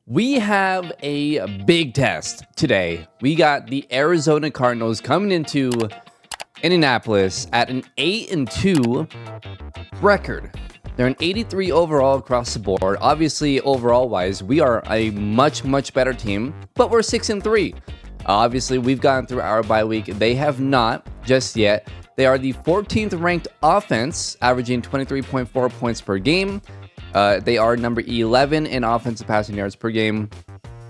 We have a big test today. We got the Arizona Cardinals coming into Indianapolis at an 8-2 record. They're an 83 overall across the board. Obviously, overall wise, we are a much better team, but we're 6-3. Obviously, we've gone through our bye week. They have not just yet. They are the 14th ranked offense, averaging 23.4 points per game. They are number 11 in offensive passing yards per game,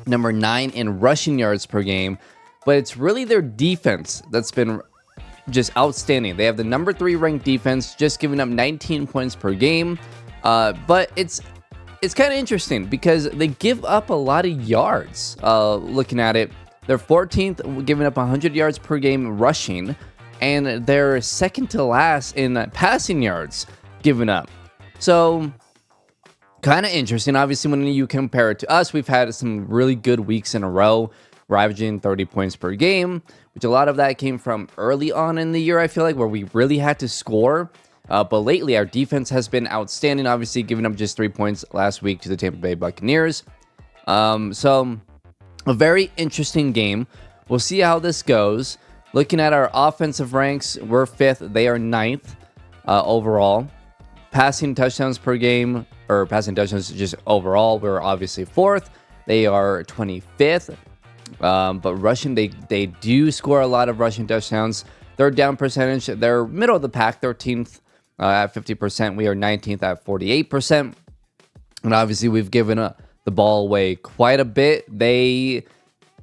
number 9 in rushing yards per game. But it's really their defense that's been just outstanding. They have the number 3 ranked defense, just giving up 19 points per game. But it's kind of interesting because they give up a lot of yards. Looking at it, they're 14th, giving up 100 yards per game rushing, and they're second to last in passing yards given up. So kind of interesting. Obviously, when you compare it to us, we've had some really good weeks in a row. We're averaging 30 points per game, which a lot of that came from early on in the year, I feel like, where we really had to score. But lately, our defense has been outstanding, obviously giving up just 3 points last week to the Tampa Bay Buccaneers. So a very interesting game. We'll see how this goes. Looking at our offensive ranks, we're 5th. They are 9th overall. Passing touchdowns per game, or passing touchdowns just overall, we're obviously 4th. They are 25th. But rushing, they do score a lot of rushing touchdowns. Third down percentage, they're middle of the pack, 13th at 50%. We are 19th at 48%. And obviously, we've given the ball away quite a bit. They,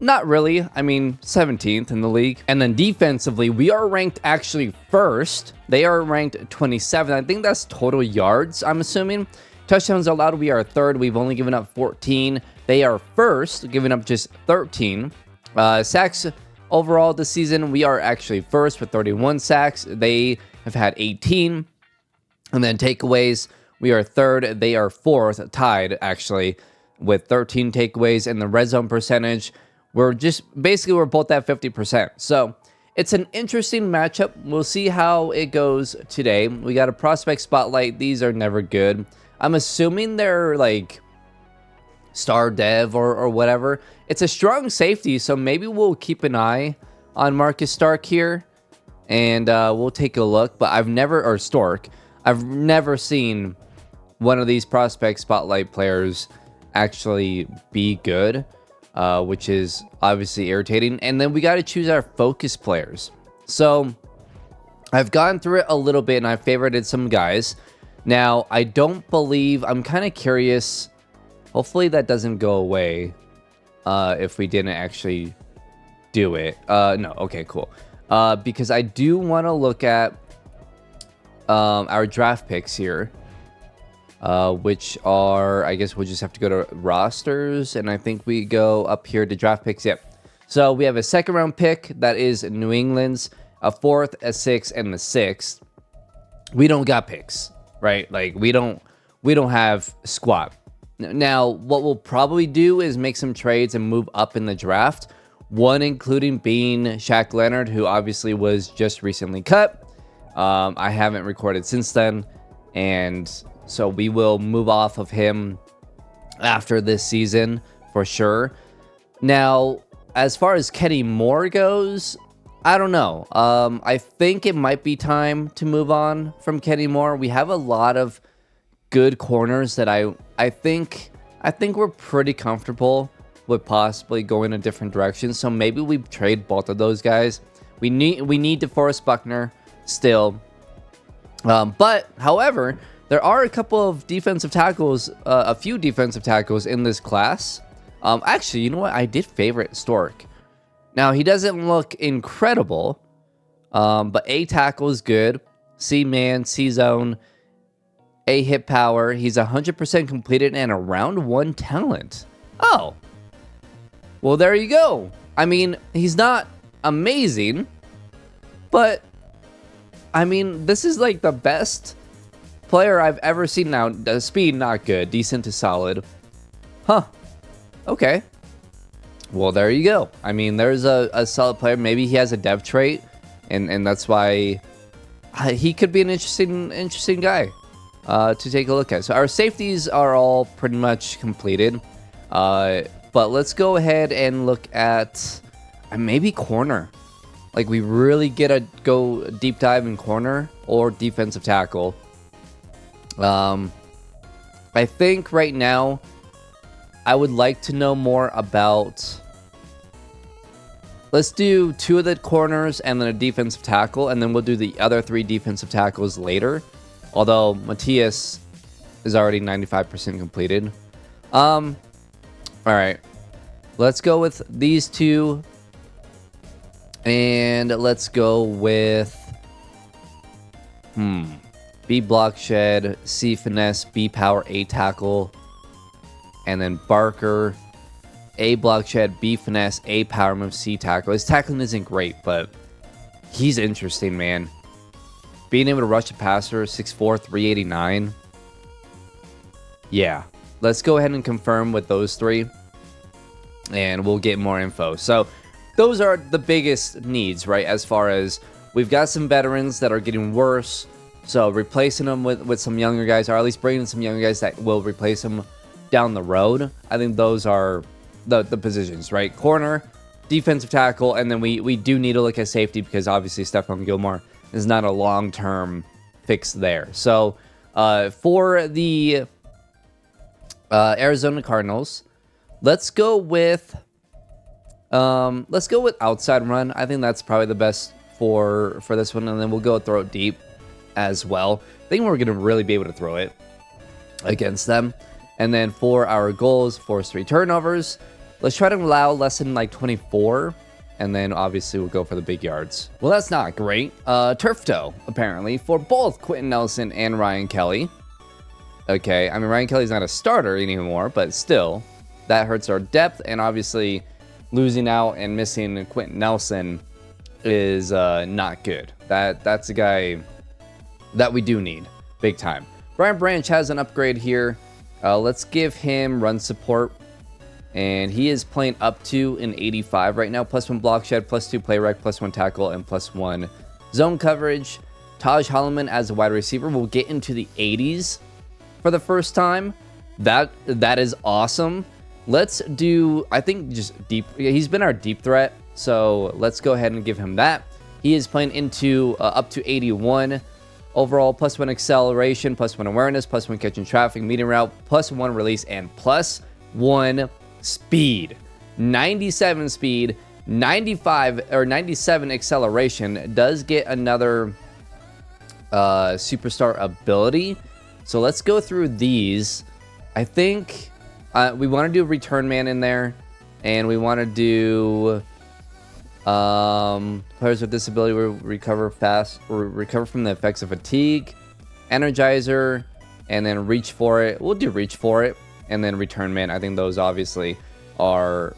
not really, 17th in the league. And then defensively, we are ranked actually first. They are ranked 27th. I think that's total yards, I'm assuming. Touchdowns allowed, we are 3rd. We've only given up 14. They are first, giving up just 13. Sacks overall this season, we are actually first with 31 sacks. They have had 18. And then takeaways, we are 3rd. They are 4th, tied actually with 13 takeaways. And the red zone percentage, we're both at 50%. So it's an interesting matchup. We'll see how it goes today. We got a prospect spotlight. These are never good. I'm assuming they're like star dev or whatever. It's a strong safety, so maybe we'll keep an eye on Marcus Stark here, and we'll take a look. But I've never seen one of these prospect spotlight players actually be good, which is obviously irritating. And then we got to choose our focus players. So I've gone through it a little bit, and I favorited some guys. Now, I don't believe, I'm kind of curious. Hopefully that doesn't go away if we didn't actually do it. No, okay, cool. Because I do want to look at our draft picks here, which are, I guess we'll just have to go to rosters, and I think we go up here to draft picks. Yep. So we have a 2nd round pick that is New England's, a 4th, a 6th, and the 6th. We don't got picks, right? Like we don't have squat. Now, what we'll probably do is make some trades and move up in the draft. One including being Shaq Leonard, who obviously was just recently cut. I haven't recorded since then, and so we will move off of him after this season for sure. Now, as far as Kenny Moore goes, I don't know. I think it might be time to move on from Kenny Moore. We have a lot of good corners that I think we're pretty comfortable with possibly going a different direction. So maybe we trade both of those guys. We need DeForest Buckner still. But however, there are a couple of defensive tackles, a few defensive tackles in this class. Actually, you know what? I did favorite Stork. Now, he doesn't look incredible, but A tackle is good. C man, C zone, A hit power. He's 100% completed and a round 1 talent. Oh. Well, there you go. He's not amazing, but this is like the best player I've ever seen. Now, the speed, not good. Decent to solid. Huh. Okay. Well, there you go. There's a solid player. Maybe he has a dev trait, and that's why he could be an interesting guy to take a look at. So our safeties are all pretty much completed. But let's go ahead and look at maybe corner. Like, we really get a go deep dive in corner or defensive tackle. I think right now I would like to know more about... Let's do 2 of the corners and then a defensive tackle, and then we'll do the other 3 defensive tackles later. Although Matthias is already 95% completed. All right. Let's go with these 2. And let's go with... B block shed, C finesse, B power, A tackle. And then Barker, A block shed, B finesse, A power move, C tackle. His tackling isn't great, but he's interesting, man. Being able to rush a passer, 6'4", 389. Yeah. Let's go ahead and confirm with those 3. And we'll get more info. So those are the biggest needs, right? As far as we've got some veterans that are getting worse. So replacing them with some younger guys, or at least bringing some younger guys that will replace them down the road. I think those are the positions, right? Corner, defensive tackle, and then we do need to look at safety because obviously Stephon Gilmore is not a long-term fix there. So for the Arizona Cardinals, let's go with outside run. I think that's probably the best for this one, and then we'll go throw it deep as well. I think we're going to really be able to throw it against them. And then for our goals, force 3 turnovers. Let's try to allow less than like 24. And then obviously we'll go for the big yards. Well, that's not great. Turf toe, apparently, for both Quentin Nelson and Ryan Kelly. Okay, I mean, Ryan Kelly's not a starter anymore, but still, that hurts our depth. And obviously, losing out and missing Quentin Nelson is not good. That's a guy that we do need big time. Brian Branch has an upgrade here. Let's give him run support, and he is playing up to an 85 right now. +1 block shed, +2 play rec, +1 tackle, and +1 zone coverage. Taj Holloman as a wide receiver will get into the 80s for the first time. That is awesome. Let's do, I think, just deep. He's been our deep threat, so let's go ahead and give him that. He is playing into up to 81 overall, +1 acceleration, +1 awareness, +1 catching traffic, medium route, +1 release, and +1 speed. 97 speed, 95 or 97 acceleration. Does get another superstar ability. So let's go through these. I think we want to do return man in there, and we want to do players with disability will recover fast or recover from the effects of fatigue, energizer, and then reach for it. We'll do reach for it, and then return man. I think those obviously are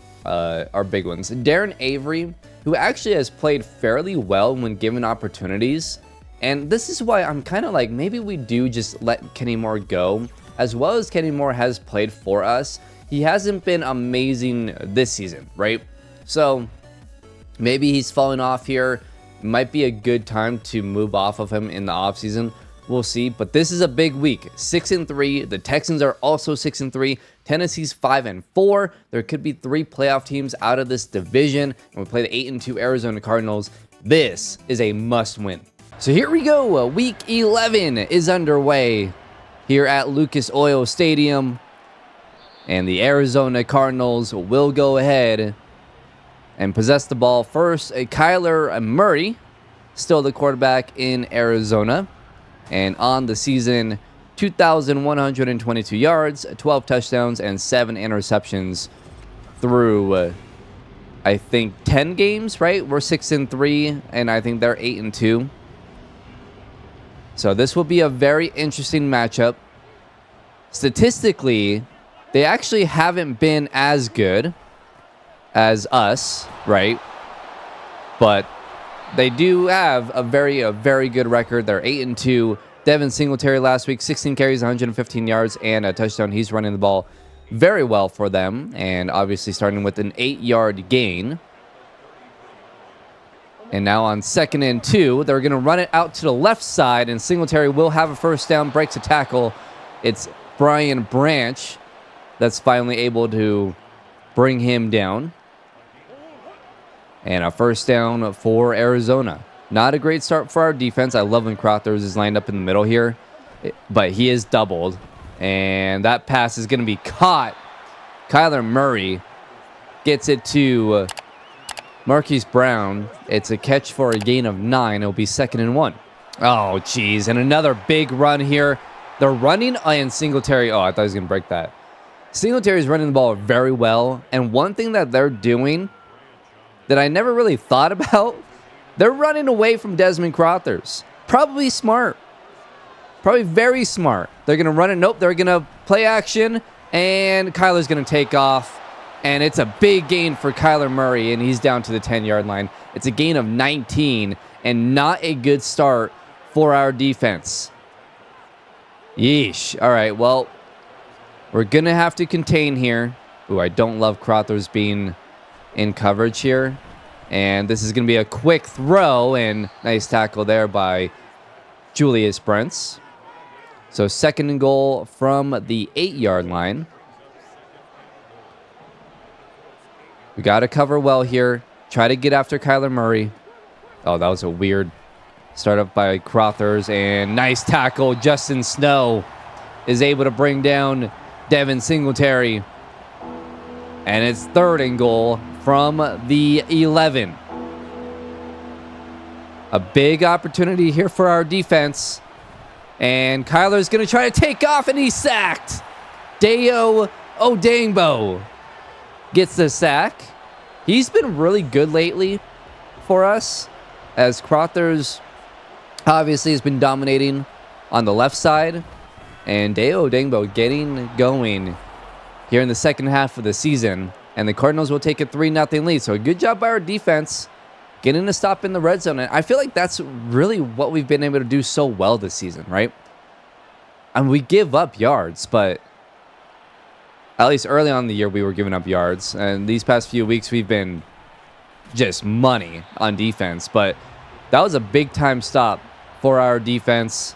big ones. Darren Avery, who actually has played fairly well when given opportunities, and this is why I'm kind of like, maybe we do just let Kenny Moore go. As well as Kenny Moore has played for us, he hasn't been amazing this season, right? So maybe he's falling off here. Might be a good time to move off of him in the offseason. We'll see. But this is a big week. 6-3. The Texans are also 6-3. Tennessee's 5-4. There could be 3 playoff teams out of this division. And we play the 8-2 Arizona Cardinals. This is a must-win. So here we go. Week 11 is underway here at Lucas Oil Stadium. And the Arizona Cardinals will go ahead and possess the ball first. Kyler Murray, still the quarterback in Arizona. And on the season, 2,122 yards, 12 touchdowns, and 7 interceptions through, I think, 10 games, right? We're 6-3, and I think they're 8-2. So this will be a very interesting matchup. Statistically, they actually haven't been as good as us, right? But they do have a very good record. They're 8-2. Devin Singletary last week, 16 carries, 115 yards, and a touchdown. He's running the ball very well for them, and obviously starting with an 8-yard gain. And now on 2nd and 2, they're going to run it out to the left side, and Singletary will have a first down, breaks a tackle. It's Brian Branch that's finally able to bring him down. And a first down for Arizona. Not a great start for our defense. I love when Crothers is lined up in the middle here, but he is doubled. And that pass is going to be caught. Kyler Murray gets it to Marquise Brown. It's a catch for a gain of 9. It'll be 2nd and 1. Oh, geez. And another big run here. They're running and Singletary. Oh, I thought he was going to break that. Singletary's running the ball very well. And one thing that they're doing that I never really thought about, they're running away from Desmond Crothers. Probably smart. Probably very smart. They're going to run it. Nope, they're going to play action. And Kyler's going to take off. And it's a big gain for Kyler Murray. And he's down to the 10-yard line. It's a gain of 19. And not a good start for our defense. Yeesh. All right, well, we're going to have to contain here. Ooh, I don't love Crothers being in coverage here. And this is going to be a quick throw. And nice tackle there by Julius Brents. So 2nd and goal from the 8-yard line. We got to cover well here. Try to get after Kyler Murray. Oh, that was a weird startup by Crothers. And nice tackle. Justin Snow is able to bring down Devin Singletary. And it's 3rd and goal from the 11. A big opportunity here for our defense. And Kyler's going to try to take off, and he's sacked. Dayo Odangbo gets the sack. He's been really good lately for us, as Crothers obviously has been dominating on the left side. And Dayo Odangbo getting going here in the second half of the season. And the Cardinals will take a 3-0 lead. So a good job by our defense getting a stop in the red zone. And I feel like that's really what we've been able to do so well this season, right? And we give up yards, but at least early on in the year, we were giving up yards. And these past few weeks, we've been just money on defense. But that was a big-time stop for our defense.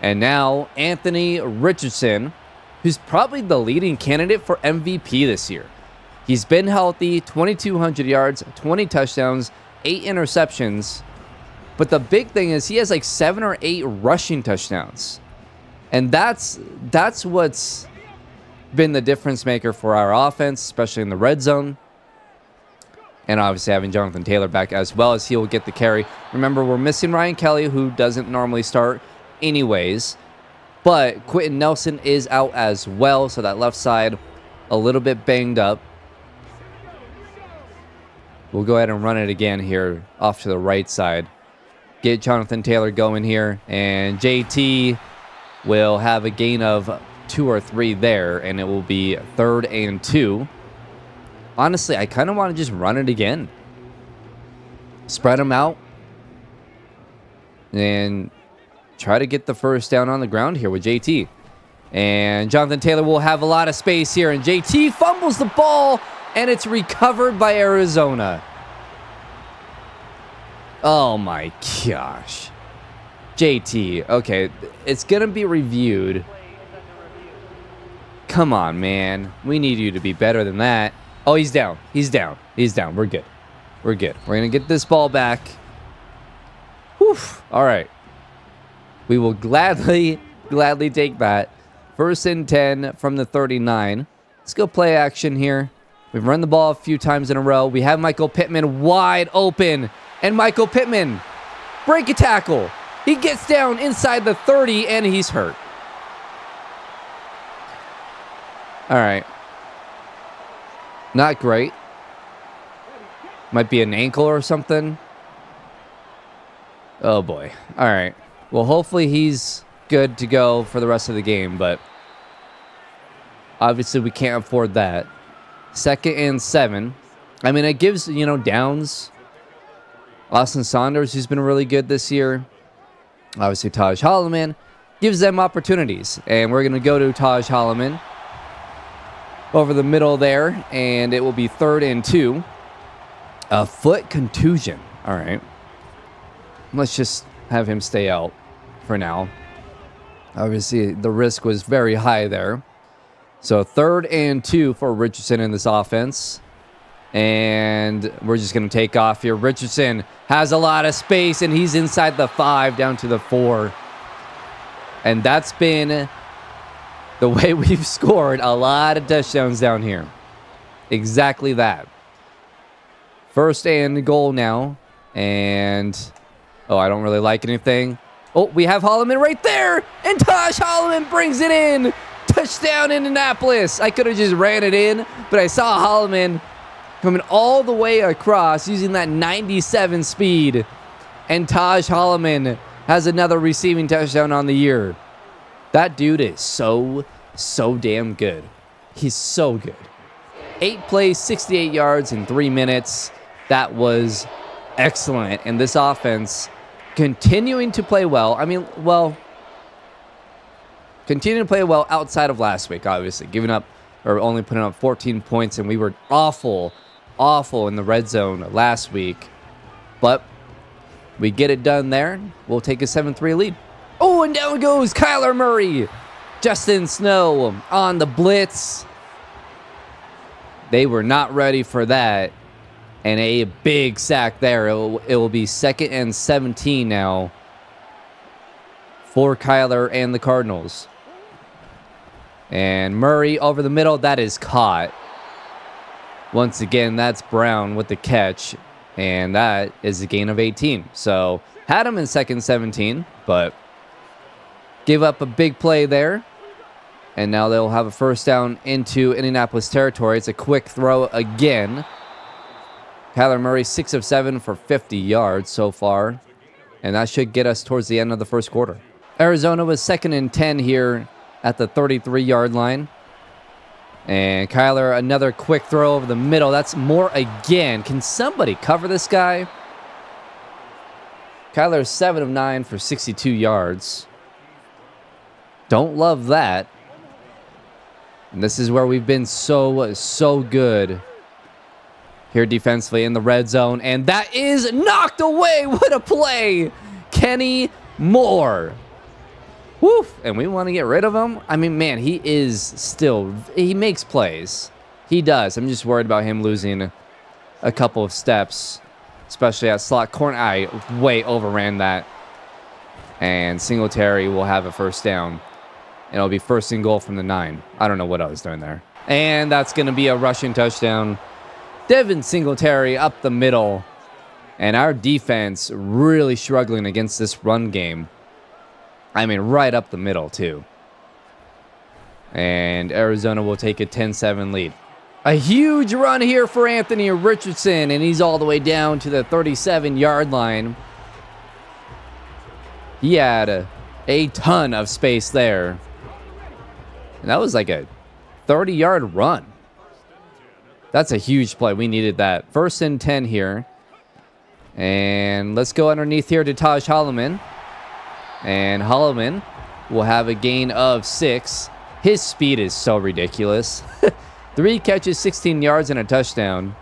And now Anthony Richardson, who's probably the leading candidate for MVP this year. He's been healthy, 2,200 yards, 20 touchdowns, 8 interceptions. But the big thing is he has like 7 or 8 rushing touchdowns. And that's what's been the difference maker for our offense, especially in the red zone. And obviously having Jonathan Taylor back as well, as he will get the carry. Remember, we're missing Ryan Kelly, who doesn't normally start anyways. But Quentin Nelson is out as well, so that left side a little bit banged up. We'll go ahead and run it again here off to the right side. Get Jonathan Taylor going here. And JT will have a gain of 2 or 3 there. And it will be 3rd and 2. Honestly, I kind of want to just run it again. Spread them out. And try to get the first down on the ground here with JT. And Jonathan Taylor will have a lot of space here. And JT fumbles the ball. And it's recovered by Arizona. Oh my gosh. JT. Okay, it's going to be reviewed. Come on, man. We need you to be better than that. Oh, he's down. He's down. He's down. We're good. We're good. We're going to get this ball back. Whew. All right. We will gladly take that. 1st and 10 from the 39. Let's go play action here. We've run the ball a few times in a row. We have Michael Pittman wide open. And Michael Pittman, break a tackle. He gets down inside the 30, and he's hurt. All right. Not great. Might be an ankle or something. Oh, boy. All right. Well, hopefully he's good to go for the rest of the game, but obviously we can't afford that. 2nd and 7. I mean, it gives, downs. Austin Saunders, who's been really good this year. Obviously, Taj Holloman gives them opportunities. And we're going to go to Taj Holloman over the middle there. And it will be 3rd and 2. A foot contusion. All right. Let's just have him stay out for now. Obviously, the risk was very high there. So 3rd and 2 for Richardson in this offense. And we're just going to take off here. Richardson has a lot of space, and he's inside the 5 down to the 4. And that's been the way we've scored a lot of touchdowns down here. Exactly that. 1st and goal now. And, oh, I don't really like anything. Oh, we have Holloman right there. And Tosh Holloman brings it in. Touchdown, Indianapolis. I could have just ran it in, but I saw Holloman coming all the way across using that 97 speed. And Taj Holloman has another receiving touchdown on the year. That dude is so damn good. He's so good. 8 plays, 68 yards in 3 minutes. That was excellent. And this offense continuing to play well. I mean, well, continuing to play well outside of last week, obviously. Giving up, or only putting up 14 points, and we were awful in the red zone last week. But we get it done there. We'll take a 7-3 lead. Oh, and down goes Kyler Murray. Justin Snow on the blitz. They were not ready for that. And a big sack there. It will be 2nd and 17 now for Kyler and the Cardinals. And Murray over the middle. That is caught. Once again, that's Brown with the catch. And that is a gain of 18. So, had him in 2nd 17, but give up a big play there. And now they'll have a 1st down into Indianapolis territory. It's a quick throw again. Kyler Murray, 6 of 7 for 50 yards so far. And that should get us towards the end of the 1st quarter. Arizona was 2nd and 10 here at the 33-yard line. And Kyler, another quick throw over the middle. That's more again. Can somebody cover this guy? Kyler, 7 of 9 for 62 yards. Don't love that. And this is where we've been so good here defensively in the red zone. And that is knocked away. What a play. Kenny Moore. Woof. And we want to get rid of him. I mean, man, he makes plays. He does. I'm just worried about him losing a couple of steps, especially at slot corner. I way overran that. And Singletary will have a 1st down. And it'll be 1st and goal from the 9. I don't know what I was doing there. And that's going to be a rushing touchdown. Devin Singletary up the middle. And our defense really struggling against this run game. I mean, right up the middle, too. And Arizona will take a 10-7 lead. A huge run here for Anthony Richardson. And he's all the way down to the 37-yard line. He had a ton of space there. And that was like a 30-yard run. That's a huge play. We needed that. 1st and 10 here. And let's go underneath here to Taj Holloman. And Holloman will have a gain of 6. His speed is so ridiculous. 3 catches, 16 yards, and a touchdown.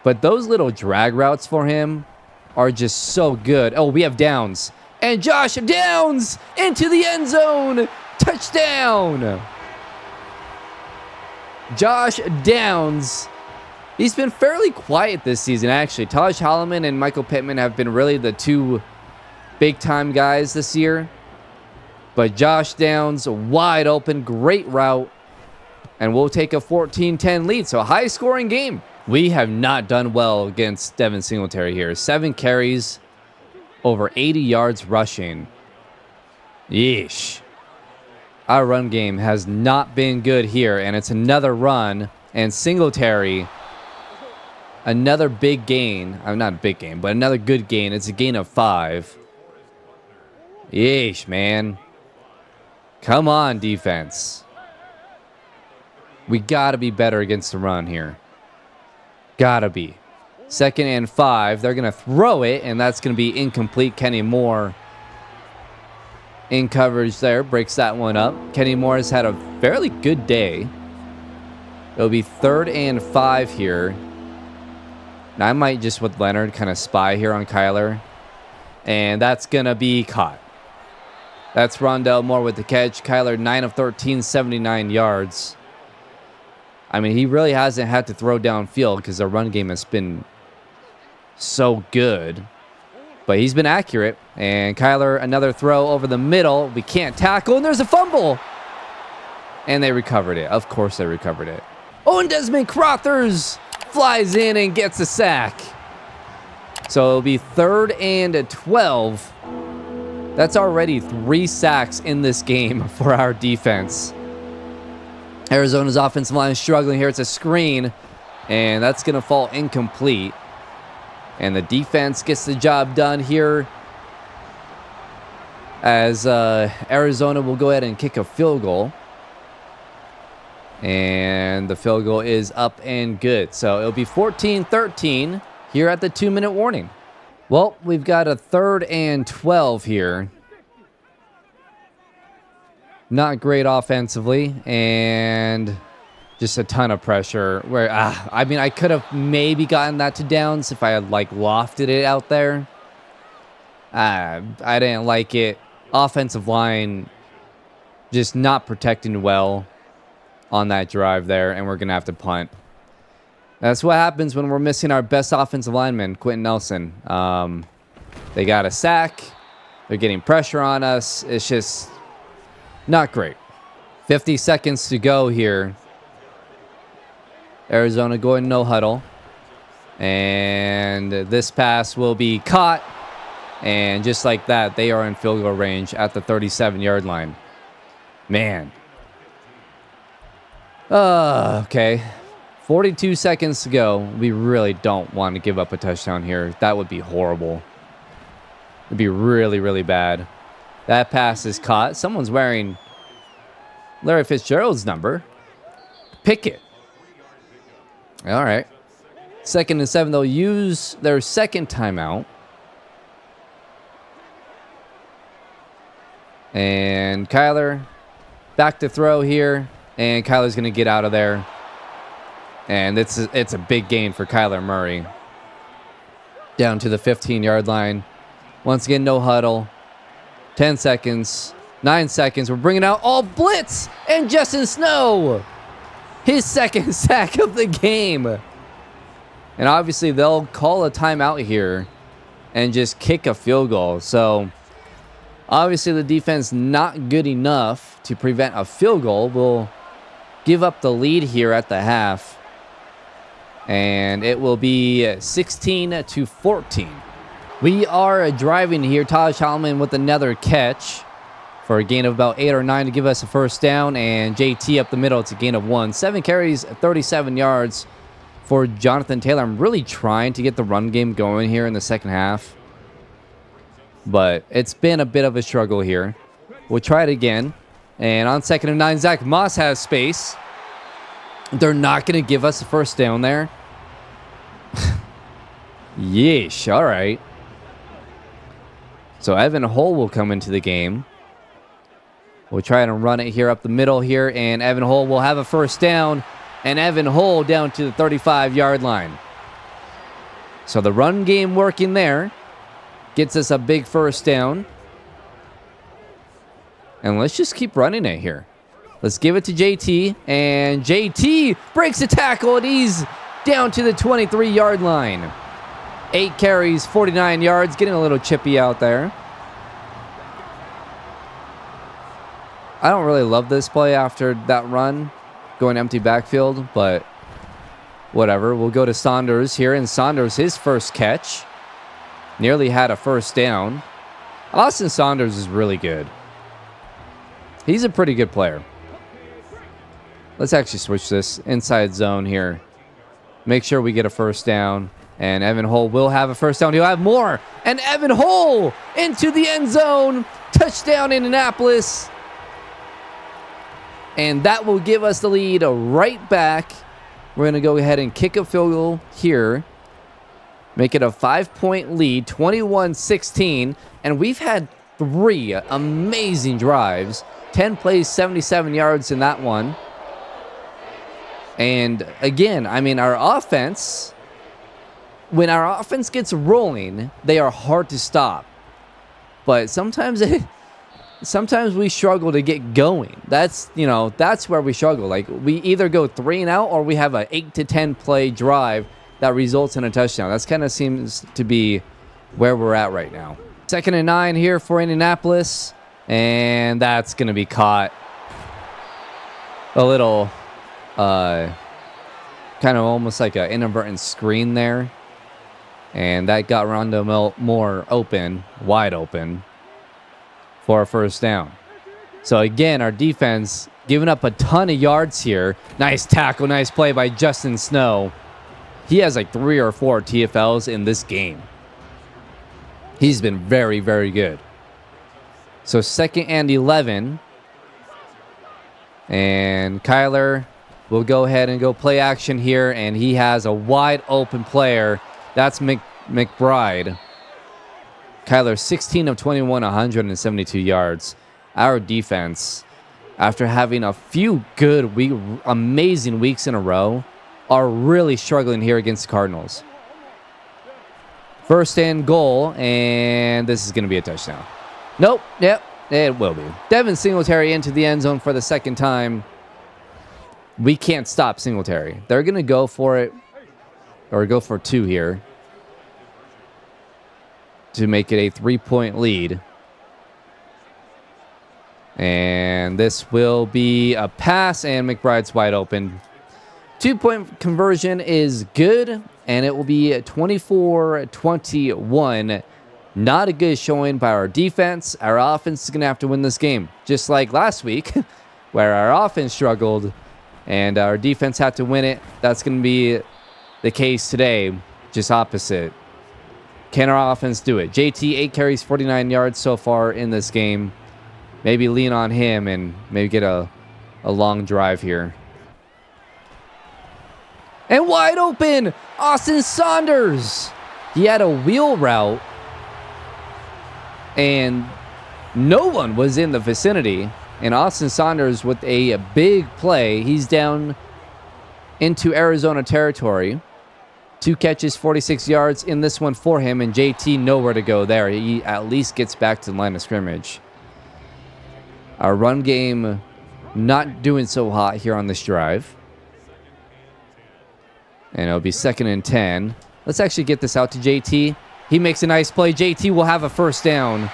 But those little drag routes for him are just so good. Oh, we have Downs. And Josh Downs into the end zone. Touchdown. Josh Downs. He's been fairly quiet this season, actually. Taj Holloman and Michael Pittman have been really the 2 big-time guys this year. But Josh Downs, wide open, great route. And we'll take a 14-10 lead. So a high-scoring game. We have not done well against Devin Singletary here. 7 carries, over 80 yards rushing. Yeesh. Our run game has not been good here. And it's another run. And Singletary, another big gain. Not a big gain, but another good gain. It's a gain of 5. Yeesh, man. Come on, defense. We got to be better against the run here. Got to be. 2nd and 5. They're going to throw it, and that's going to be incomplete. Kenny Moore in coverage there. Breaks that one up. Kenny Moore has had a fairly good day. It'll be 3rd and 5 here. Now, I might just, with Leonard, kind of spy here on Kyler. And that's going to be caught. That's Rondell Moore with the catch. Kyler, 9 of 13, 79 yards. I mean, he really hasn't had to throw downfield because the run game has been so good. But he's been accurate. And Kyler, another throw over the middle. We can't tackle, and there's a fumble. And they recovered it. Of course they recovered it. Oh, and Desmond Crothers flies in and gets a sack. So it'll be 3rd and 12. That's already 3 sacks in this game for our defense. Arizona's offensive line is struggling here. It's a screen, and that's going to fall incomplete. And the defense gets the job done here as Arizona will go ahead and kick a field goal. And the field goal is up and good. So it'll be 14-13 here at the 2-minute warning. Well, we've got a 3rd and 12 here. Not great offensively, and just a ton of pressure. Where I mean, I could have maybe gotten that to downs if I had like lofted it out there. I didn't like it. Offensive line just not protecting well on that drive there, and we're gonna have to punt. That's what happens when we're missing our best offensive lineman, Quentin Nelson. They got a sack. They're getting pressure on us. It's just not great. 50 seconds to go here. Arizona going no huddle. And this pass will be caught. And just like that, they are in field goal range at the 37-yard line. Man. Okay. 42 seconds to go. We really don't want to give up a touchdown here. That would be horrible. It'd be really, really bad. That pass is caught. Someone's wearing Larry Fitzgerald's number. Pickett. All right. 2nd and 7. They'll use their second timeout. And Kyler back to throw here. And Kyler's going to get out of there. And it's a big gain for Kyler Murray. Down to the 15-yard line. Once again, no huddle. 10 seconds. 9 seconds. We're bringing out all blitz. And Justin Snow. His second sack of the game. And obviously, they'll call a timeout here. And just kick a field goal. So, obviously, the defense not good enough to prevent a field goal. We'll give up the lead here at the half. And it will be 16-14. We are driving here. Taj Hallman with another catch for a gain of about 8 or 9 to give us a first down. And JT up the middle. It's a gain of 1. 7 carries, 37 yards for Jonathan Taylor. I'm really trying to get the run game going here in the second half. But it's been a bit of a struggle here. We'll try it again. And on 2nd and 9, Zach Moss has space. They're not going to give us a first down there. Yeesh. All right. So Evan Hull will come into the game. We'll try and run it here up the middle here. And Evan Hull will have a first down. And Evan Hull down to the 35-yard line. So the run game working there. Gets us a big first down. And let's just keep running it here. Let's give it to JT. And JT breaks a tackle. And he's down to the 23-yard line. 8 carries, 49 yards. Getting a little chippy out there. I don't really love this play after that run. Going empty backfield. But whatever. We'll go to Saunders here. And Saunders, his first catch. Nearly had a first down. Austin Saunders is really good. He's a pretty good player. Let's actually switch this inside zone here. Make sure we get a first down. And Evan Hull will have a first down. He'll have more. And Evan Hull into the end zone. Touchdown Indianapolis. And that will give us the lead right back. We're going to go ahead and kick a field goal here. Make it a 5-point lead, 21-16. And we've had 3 amazing drives. 10 plays, 77 yards in that one. And again, I mean, our offense, when our offense gets rolling, they are hard to stop. But sometimes sometimes we struggle to get going. That's, that's where we struggle. Like, we either go 3 and out or we have a 8 to 10 play drive that results in a touchdown. That's kind of seems to be where we're at right now. 2nd and 9 here for Indianapolis, and that's going to be caught a little kind of almost like an inadvertent screen there, and that got Rondo Moore wide open for a first down. So again, our defense giving up a ton of yards here. Nice tackle, nice play by Justin Snow. He has like 3 or 4 TFLs in this game. He's been very, very good. So 2nd and 11. And Kyler will go ahead and go play action here. And he has a wide open player. That's McBride. Kyler, 16 of 21, 172 yards. Our defense, after having a few good, amazing weeks in a row, are really struggling here against the Cardinals. 1st and goal, and this is going to be a touchdown. Nope, yep, it will be. Devin Singletary into the end zone for the 2nd time. We can't stop Singletary. They're going to go for it, or go for 2 here, to make it a 3-point lead. And this will be a pass, and McBride's wide open. 2-point conversion is good, and it will be 24-21. Not a good showing by our defense. Our offense is going to have to win this game, just like last week, where our offense struggled and our defense had to win it. That's going to be the case today, just opposite. Can our offense do it? JT, 8 carries, 49 yards so far in this game. Maybe lean on him and maybe get a long drive here. And wide open, Austin Saunders. He had a wheel route, and no one was in the vicinity. And Austin Saunders with a big play. He's down into Arizona territory. 2 catches, 46 yards in this one for him, and JT nowhere to go there. He at least gets back to the line of scrimmage. Our run game not doing so hot here on this drive. And it'll be 2nd and 10. Let's actually get this out to JT. He makes a nice play. JT will have a first down.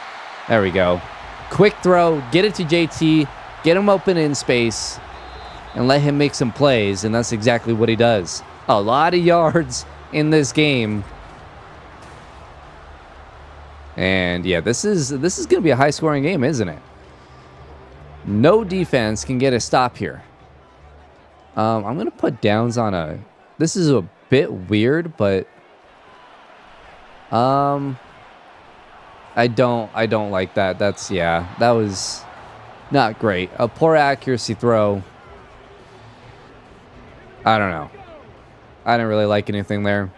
There we go. Quick throw. Get it to JT. Get him open in space. And let him make some plays. And that's exactly what he does. A lot of yards in this game. And yeah, this is going to be a high-scoring game, isn't it? No defense can get a stop here. I'm going to put downs on a... This is a bit weird, but I don't like that. That was not great. A poor accuracy throw. I don't know. I didn't really like anything there.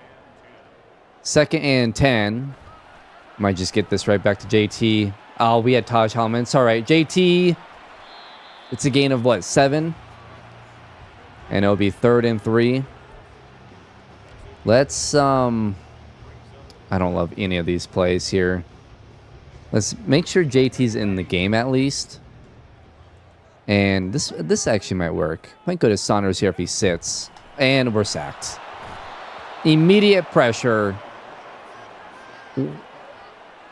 2nd and 10. Might just get this right back to JT. Oh, we had Taj Hallman. It's all right. JT. It's a gain of what, 7? And it'll be 3rd and 3. Let's, I don't love any of these plays here. Let's make sure JT's in the game at least. And this actually might work. Might go to Saunders here if he sits. And we're sacked. Immediate pressure.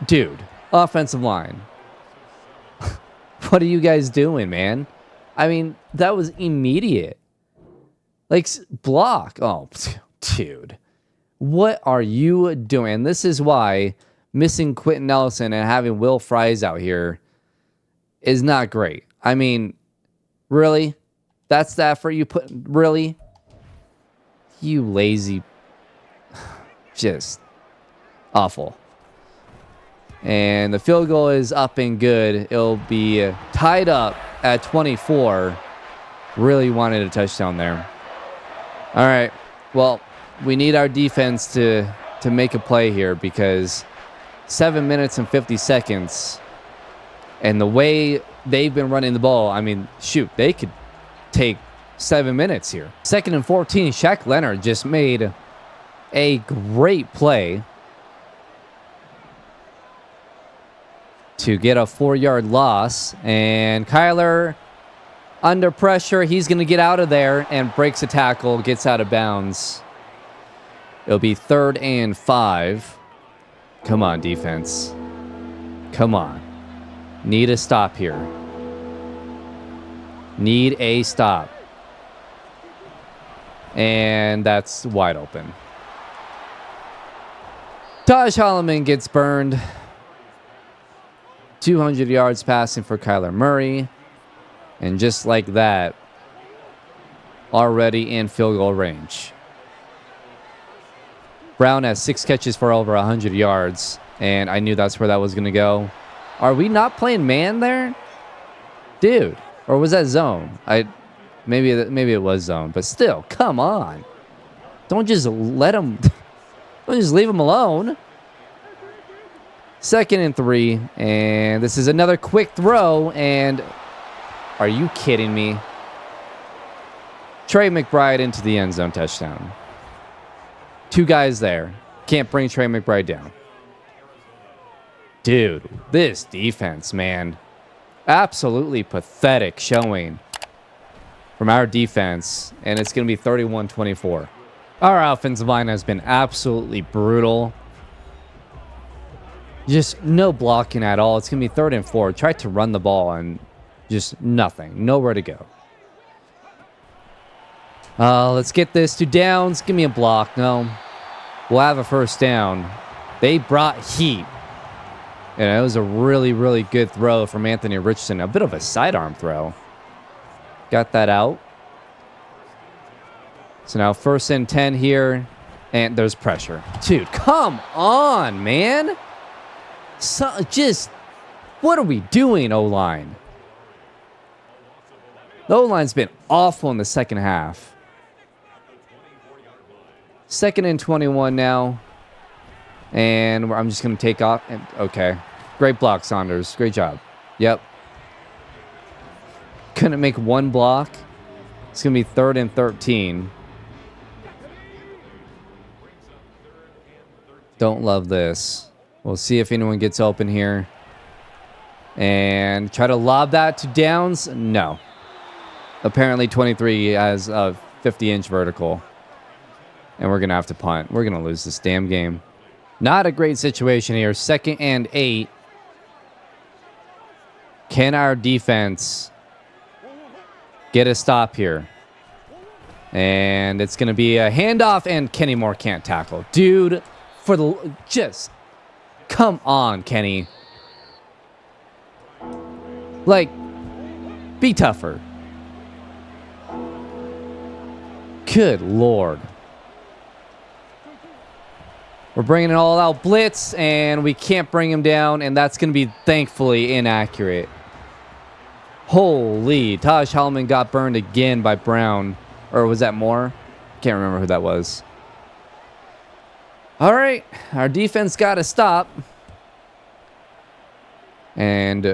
Dude, offensive line. What are you guys doing, man? I mean, that was immediate. Like, block. Oh, dude. What are you doing? This is why missing Quentin Nelson and having Will Fries out here is not great. I mean, really? That's the effort you put? Really? You lazy. Just awful. And the field goal is up and good. It'll be tied up at 24. Really wanted a touchdown there. All right. Well, we need our defense to make a play here because 7 minutes and 50 seconds. And the way they've been running the ball, I mean, shoot, they could take 7 minutes here. 2nd and 14, Shaq Leonard just made a great play. to get a 4-yard loss. And Kyler, under pressure, he's going to get out of there and breaks a tackle, gets out of bounds. It'll be 3rd and 5. Come on, defense. Come on. Need a stop here. Need a stop. And that's wide open. Taj Holloman gets burned. 200 yards passing for Kyler Murray. And just like that, already in field goal range. Brown has 6 catches for over 100 yards. And I knew that's where that was going to go. Are we not playing man there? Dude. Or was that zone? Maybe it was zone. But still, come on. Don't just let him... Don't just leave him alone. 2nd and 3. And this is another quick throw. And are you kidding me? Trey McBride into the end zone touchdown. 2 guys there. Can't bring Trey McBride down. Dude, this defense, man. Absolutely pathetic showing from our defense. And it's going to be 31-24. Our offensive line has been absolutely brutal. Just no blocking at all. It's going to be 3rd and 4. Tried to run the ball and just nothing. Nowhere to go. Let's get this to downs. Give me a block. No. We'll have a 1st down. They brought heat. And it was a really, really good throw from Anthony Richardson. A bit of a sidearm throw. Got that out. So now 1st and 10 here. And there's pressure. Dude, come on, man. What are we doing, O-line? The O-line's been awful in the second half. 2nd and 21 now. And I'm just going to take off. Okay. Great block, Saunders. Great job. Yep. Couldn't make one block. It's going to be 3rd and 13. Don't love this. We'll see if anyone gets open here. And try to lob that to downs. No. Apparently 23 has a 50-inch vertical. And we're going to have to punt. We're going to lose this damn game. Not a great situation here. 2nd and 8. Can our defense get a stop here? And it's going to be a handoff, and Kenny Moore can't tackle. Dude, come on, Kenny. Like, be tougher. Good Lord. We're bringing an all-out blitz, and we can't bring him down, and that's going to be, thankfully, inaccurate. Holy. Taj Holloman got burned again by Brown. Or was that Moore? Can't remember who that was. All right. Our defense got to stop. And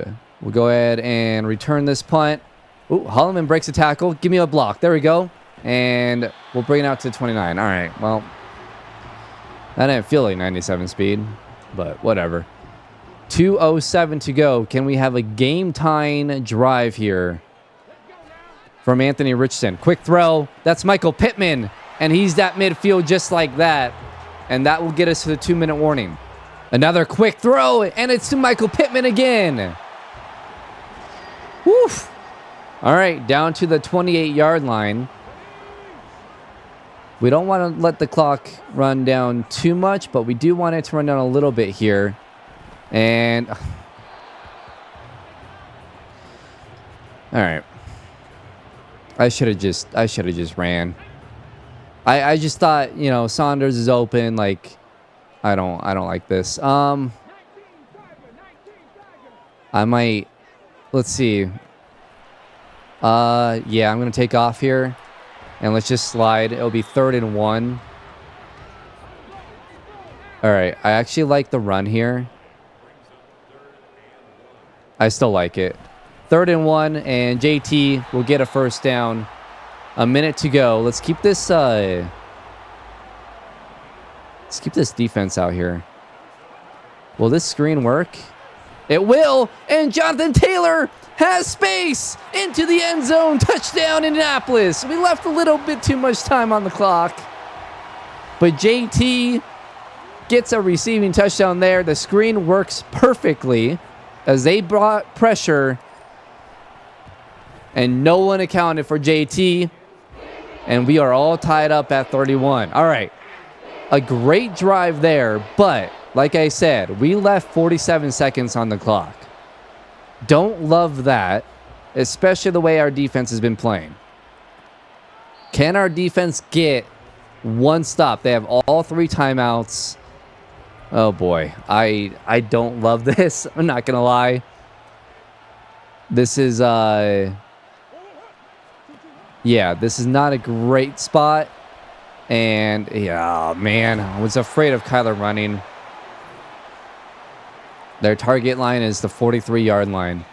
we'll go ahead and return this punt. Ooh, Holloman breaks a tackle. Give me a block. There we go. And we'll bring it out to 29. All right. Well, that didn't feel like 97 speed, but whatever. 2:07 to go. Can we have a game-tying drive here from Anthony Richardson? Quick throw. That's Michael Pittman, and he's at midfield just like that. And that will get us to the 2-minute warning. Another quick throw, and it's to Michael Pittman again. Woof. All right, down to the 28-yard line. We don't want to let the clock run down too much, but we do want it to run down a little bit here. And all right. I should have just ran. I just thought, Saunders is open, like I don't like this. I might, let's see. Yeah, I'm going to take off here. And let's just slide. It'll be 3rd and 1. All right. I actually like the run here. I still like it. 3rd and 1, and JT will get a 1st down. A minute to go. Let's keep this defense out here. Will this screen work? It will, and Jonathan Taylor has space into the end zone. Touchdown, Indianapolis. We left a little bit too much time on the clock. But JT gets a receiving touchdown there. The screen works perfectly as they brought pressure, and no one accounted for JT. And we are all tied up at 31. All right. A great drive there, but like I said, we left 47 seconds on the clock. Don't love that, especially the way our defense has been playing. Can our defense get one stop? They have all 3 timeouts. Oh boy, I don't love this. I'm not gonna lie. This is yeah, this is not a great spot. And yeah, man, I was afraid of Kyler running. Their target line is the 43-yard line.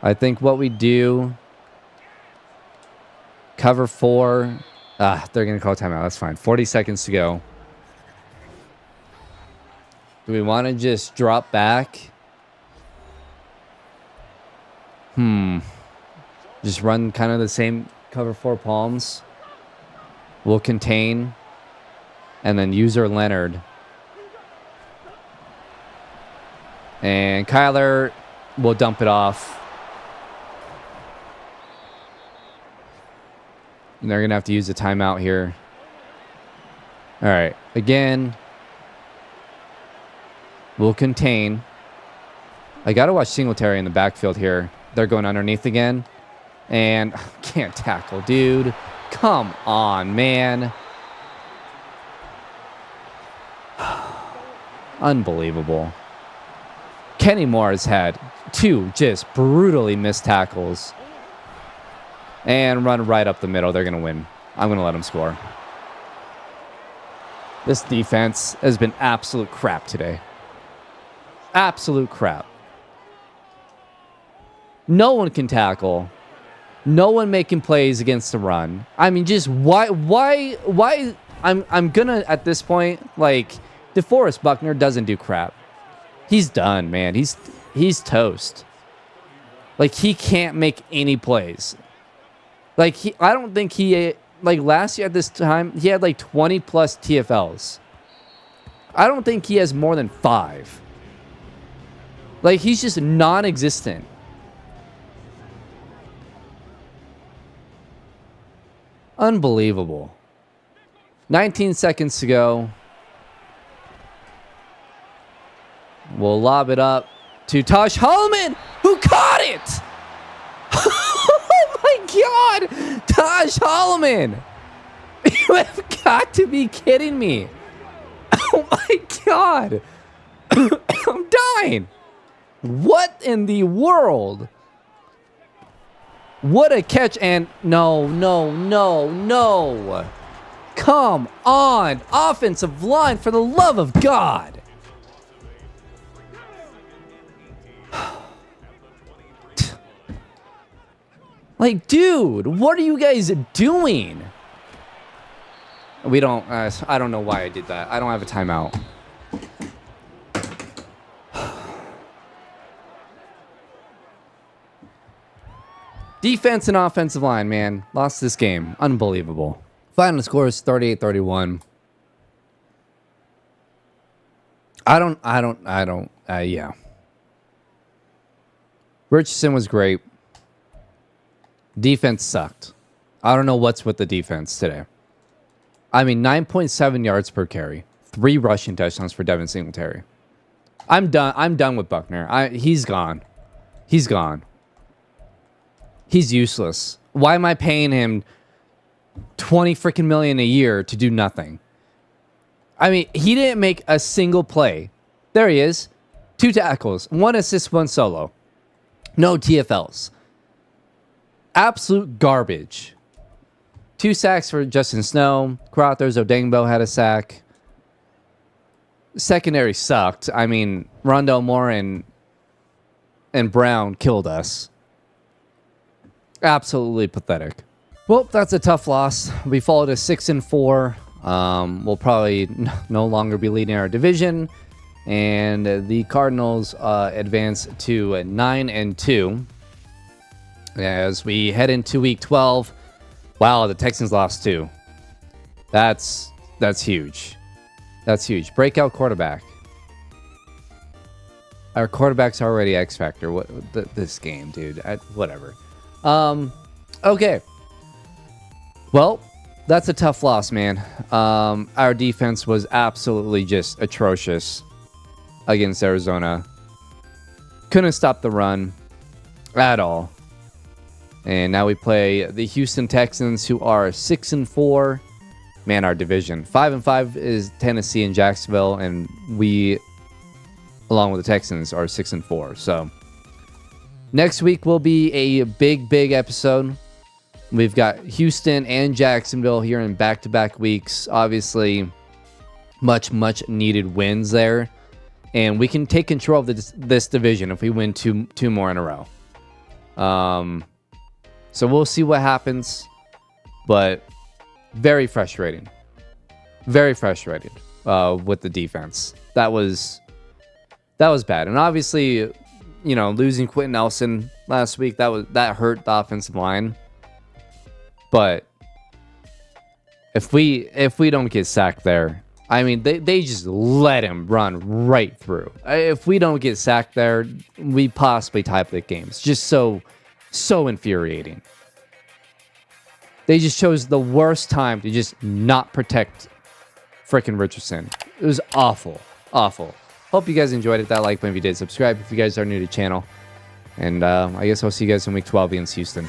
I think what we do, cover 4. They're going to call timeout. That's fine. 40 seconds to go. Do we want to just drop back? Just run kind of the same cover 4 palms. We'll contain. And then user Leonard. And Kyler will dump it off. And they're going to have to use a timeout here. All right. Again, we'll contain. I got to watch Singletary in the backfield here. They're going underneath again. And can't tackle, dude. Come on, man. Unbelievable. Kenny Moore has had 2 just brutally missed tackles. And run right up the middle. They're going to win. I'm going to let them score. This defense has been absolute crap today. Absolute crap. No one can tackle. No one making plays against the run. I mean, just why I'm gonna at this point, like, DeForest Buckner doesn't do crap. He's done, man. He's toast. Like, he can't make any plays. Like, I don't think like last year at this time, he had like 20 plus TFLs. I don't think he has more than 5. Like, he's just non-existent. Unbelievable. 19 seconds to go. We'll lob it up to Tosh Holloman, who caught it! Oh my God! Tosh Holloman! You have got to be kidding me. Oh my God! I'm dying. What in the world? What a catch. And no. Come on. Offensive line, for the love of God. Like, dude, what are you guys doing? We don't, I don't know why I did that. I don't have a timeout. Defense and offensive line, man. Lost this game. Unbelievable. Final score is 38-31. Yeah. Richardson was great. Defense sucked. I don't know what's with the defense today. I mean, 9.7 yards per carry. 3 rushing touchdowns for Devin Singletary. I'm done with Buckner. He's gone. He's gone. He's useless. Why am I paying him $20 freaking million a year to do nothing? I mean, he didn't make a single play. There he is. 2 tackles, 1 assist, 1 solo. No TFLs. Absolute garbage. 2 sacks for Justin Snow. Crothers Odengbo had a sack. Secondary sucked. I mean, Rondo Moore and Brown killed us. Absolutely pathetic. Well, that's a tough loss. We followed a 6-4 We'll probably no longer be leading our division, and the Cardinals advance to 9-2 as we head into Week 12. Wow, the Texans lost too. That's huge. That's huge. Breakout quarterback. Our quarterback's already X Factor. What this game, dude? Whatever. Okay. Well, that's a tough loss, man. Our defense was absolutely just atrocious against Arizona. Couldn't stop the run at all. And now we play the Houston Texans, who are 6-4. Man, our division. 5-5 is Tennessee and Jacksonville, and we, along with the Texans, are 6-4. So next week will be a big episode. We've got Houston and Jacksonville here in back-to-back weeks. Obviously, much needed wins there, and we can take control of this division if we win two more in a row. So we'll see what happens, but very frustrating. Very frustrated with the defense. That was bad. And obviously, losing Quentin Nelson last week, that hurt the offensive line. But if we don't get sacked there, I mean, they just let him run right through. If we don't get sacked there, we possibly tie up the game. It's just so infuriating. They just chose the worst time to just not protect frickin' Richardson. It was awful. Hope you guys enjoyed it. That like button if you did. Subscribe if you guys are new to the channel. And I guess I'll see you guys in Week 12 against Houston.